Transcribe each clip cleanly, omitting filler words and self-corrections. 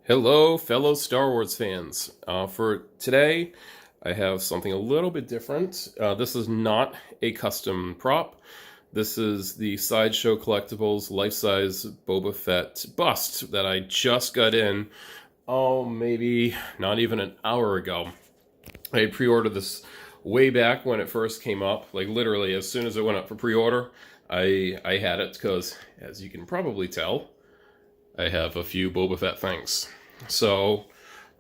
Hello, fellow Star Wars fans. For today, I have something a little bit different. This is not a custom prop. This is the Sideshow Collectibles life-size Boba Fett bust that I just got in, maybe not even an hour ago. I pre-ordered this way back when it first came up. Like literally, as soon as it went up for pre-order, I had it because, as you can probably tell, I have a few Boba Fett things. So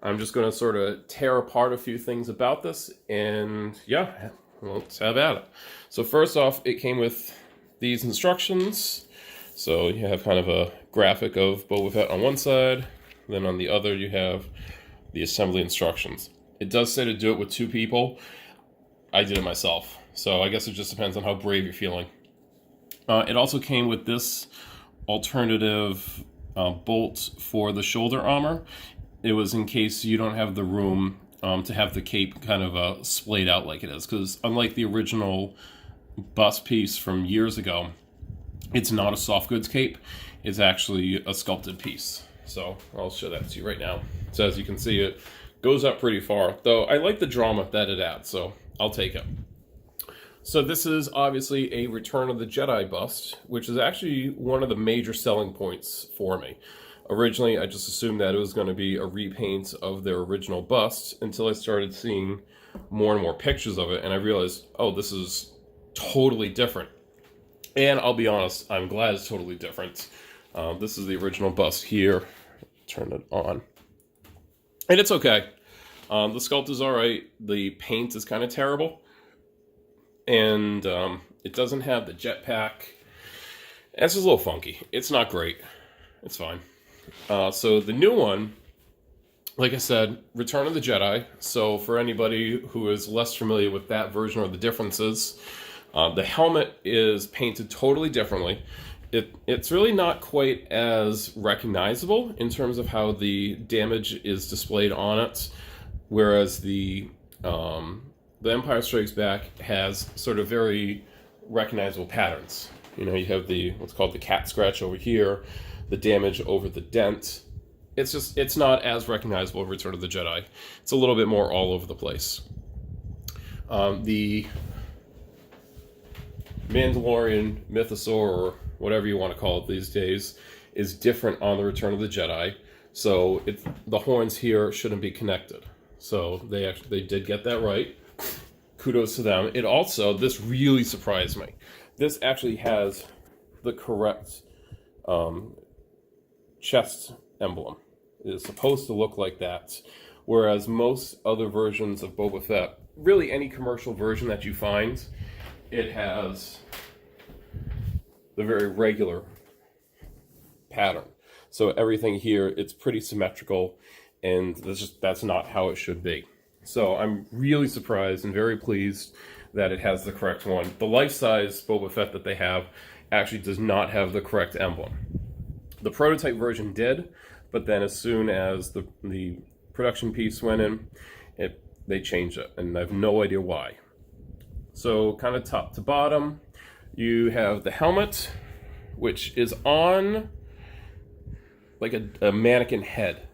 I'm just going to sort of tear apart a few things about this, and yeah, let's have at it. So first off, it came with these instructions. So you have kind of a graphic of Boba Fett on one side, then on the other you have the assembly instructions. It does say to do it with two people. I did it myself, so I guess it just depends on how brave you're feeling. It also came with this alternative bolt for the shoulder armor. It was in case you don't have the room to have the cape kind of splayed out like it is, because unlike the original bust piece from years ago, it's not a soft goods cape. It's actually a sculpted piece. So I'll show that to you right now. So as you can see, it goes up pretty far, though I like the drama that it adds, so I'll take it. So this is obviously a Return of the Jedi bust, which is actually one of the major selling points for me. Originally, I just assumed that it was going to be a repaint of their original bust until I started seeing more and more pictures of it, and I realized, oh, this is totally different. And I'll be honest, I'm glad it's totally different. This is the original bust here. Turn it on. And it's okay. The sculpt is alright. The paint is kind of terrible. And it doesn't have the jetpack. It's just a little funky. It's not great. It's fine. So the new one, like I said, Return of the Jedi. So for anybody who is less familiar with that version or the differences, the helmet is painted totally differently. It's really not quite as recognizable in terms of how the damage is displayed on it, whereas the Empire Strikes Back has sort of very recognizable patterns. You know, you have the what's called the cat scratch over here, the damage over the dent. It's not as recognizable in Return of the Jedi. It's a little bit more all over the place. The Mandalorian mythosaur, or whatever you want to call it these days, is different on the Return of the Jedi. So the horns here shouldn't be connected. So they did get that right. Kudos to them. It also, this really surprised me. This actually has the correct chest emblem. It is supposed to look like that. Whereas most other versions of Boba Fett, really any commercial version that you find, it has the very regular pattern. So everything here, it's pretty symmetrical, and that's not how it should be. So I'm really surprised and very pleased that it has the correct one. The life-size Boba Fett that they have actually does not have the correct emblem. The prototype version did, but then as soon as the production piece went in, they changed it, and I have no idea why. So kind of top to bottom, you have the helmet, which is on like a mannequin head.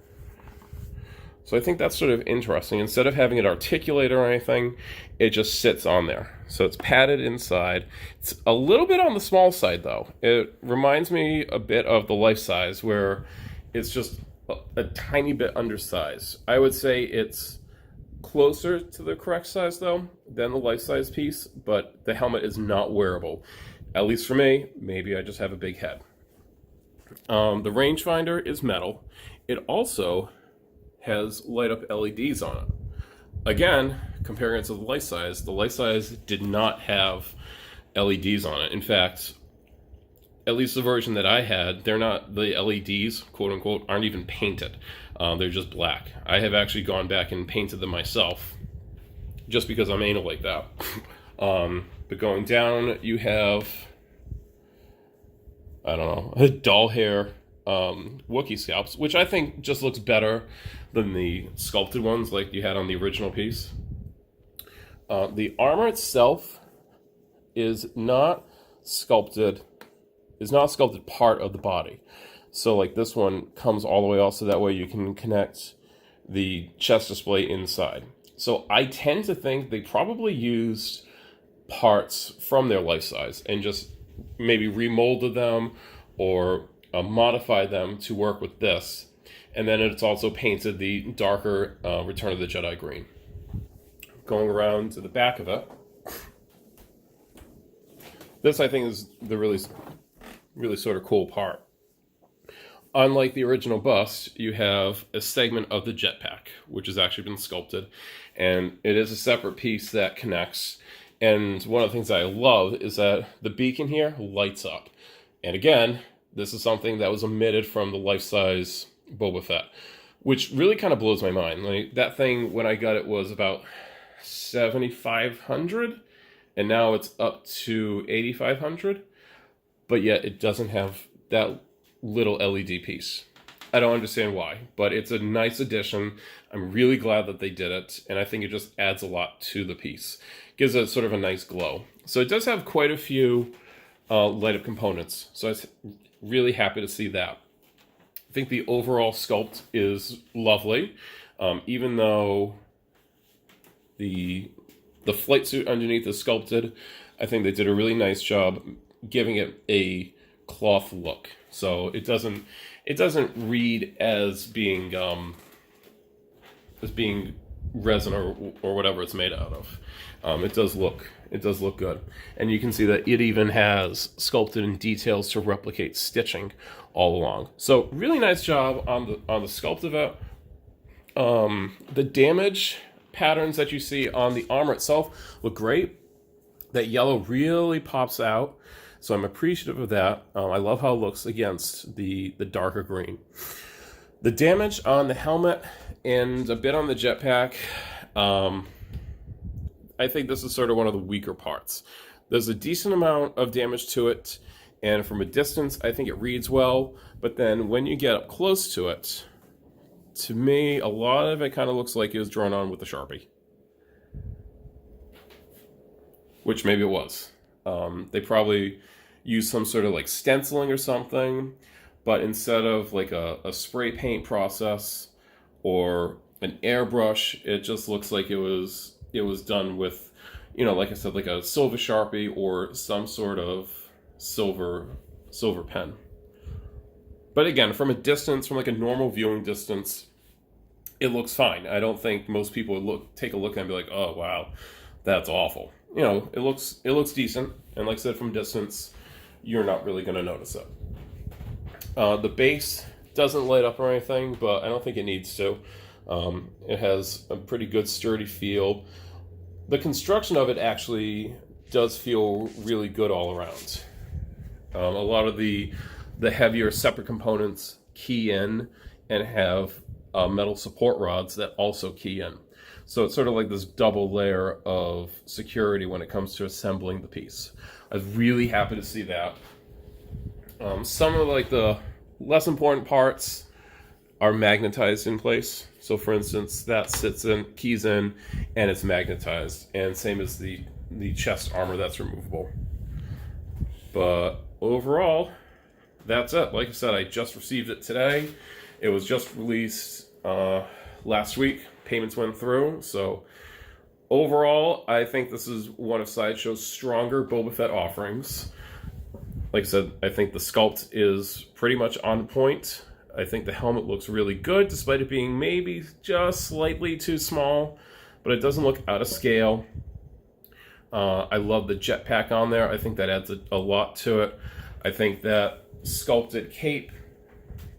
So I think that's sort of interesting. Instead of having it articulated or anything, it just sits on there. So it's padded inside. It's a little bit on the small side, though. It reminds me a bit of the life size, where it's just a tiny bit undersized. I would say it's closer to the correct size, though, than the life size piece, but the helmet is not wearable. At least for me. Maybe I just have a big head. The rangefinder is metal. It also has light up LEDs on it. Again, comparing it to the life size did not have LEDs on it. In fact, at least the version that I had, they're not, the LEDs, quote unquote, aren't even painted. They're just black. I have actually gone back and painted them myself, just because I'm anal like that. But going down, you have, I don't know, doll hair Wookiee scalps, which I think just looks better than the sculpted ones like you had on the original piece. The armor itself is not sculpted part of the body. So like this one comes all the way off, so that way you can connect the chest display inside. So I tend to think they probably used parts from their life size and just maybe remolded them or modified them to work with this. And then it's also painted the darker Return of the Jedi green. Going around to the back of it, this I think is the really sort of cool part. Unlike the original bust, you have a segment of the jetpack, which has actually been sculpted, and it is a separate piece that connects. And one of the things I love is that the beacon here lights up. And again, this is something that was omitted from the life-size Boba Fett, which really kind of blows my mind. Like that thing, when I got it, was about 7,500, and now it's up to 8,500, but yet it doesn't have that little LED piece. I don't understand why, but it's a nice addition. I'm really glad that they did it, and I think it just adds a lot to the piece. Gives it sort of a nice glow. So it does have quite a few light up components, so I was really happy to see that. I think the overall sculpt is lovely, even though the flight suit underneath is sculpted. I think they did a really nice job giving it a cloth look, so it doesn't read as being resin or whatever it's made out of. It does look good, and you can see that it even has sculpted in details to replicate stitching all along. So really nice job on the sculpt of it. The damage patterns that you see on the armor itself look great. That yellow really pops out, so I'm appreciative of that. I love how it looks against the darker green. The damage on the helmet and a bit on the jetpack, I think this is sort of one of the weaker parts. There's a decent amount of damage to it, and from a distance, I think it reads well, but then when you get up close to it, to me, a lot of it kind of looks like it was drawn on with a Sharpie. Which maybe it was. They probably used some sort of like stenciling or something, but instead of like a spray paint process or an airbrush, it just looks like it was done with, like I said, like a silver Sharpie or some sort of silver pen. But again, from a distance, from like a normal viewing distance, it looks fine. I don't think most people would take a look and be like, oh wow, that's awful. It looks decent, and like I said, from distance, you're not really going to notice it. The base doesn't light up or anything, but I don't think it needs to. It has a pretty good sturdy feel. The construction of it actually does feel really good all around. A lot of the heavier separate components key in and have metal support rods that also key in. So it's sort of like this double layer of security when it comes to assembling the piece. I was really happy to see that. Some of like the less important parts are magnetized in place. So for instance, that keys in, and it's magnetized. And same as the chest armor, that's removable. But overall, that's it. Like I said, I just received it today. It was just released last week. Payments went through. So overall, I think this is one of Sideshow's stronger Boba Fett offerings. Like I said, I think the sculpt is pretty much on point. I think the helmet looks really good, despite it being maybe just slightly too small, but it doesn't look out of scale. I love the jetpack on there. I think that adds a lot to it. I think that sculpted cape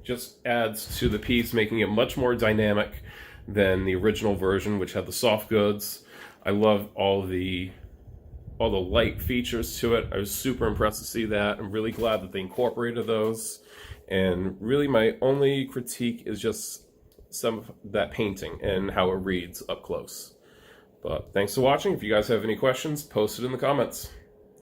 just adds to the piece, making it much more dynamic than the original version, which had the soft goods. I love all the light features to it. I was super impressed to see that. I'm really glad that they incorporated those. And really my only critique is just some of that painting and how it reads up close. But thanks for watching. If you guys have any questions, post it in the comments.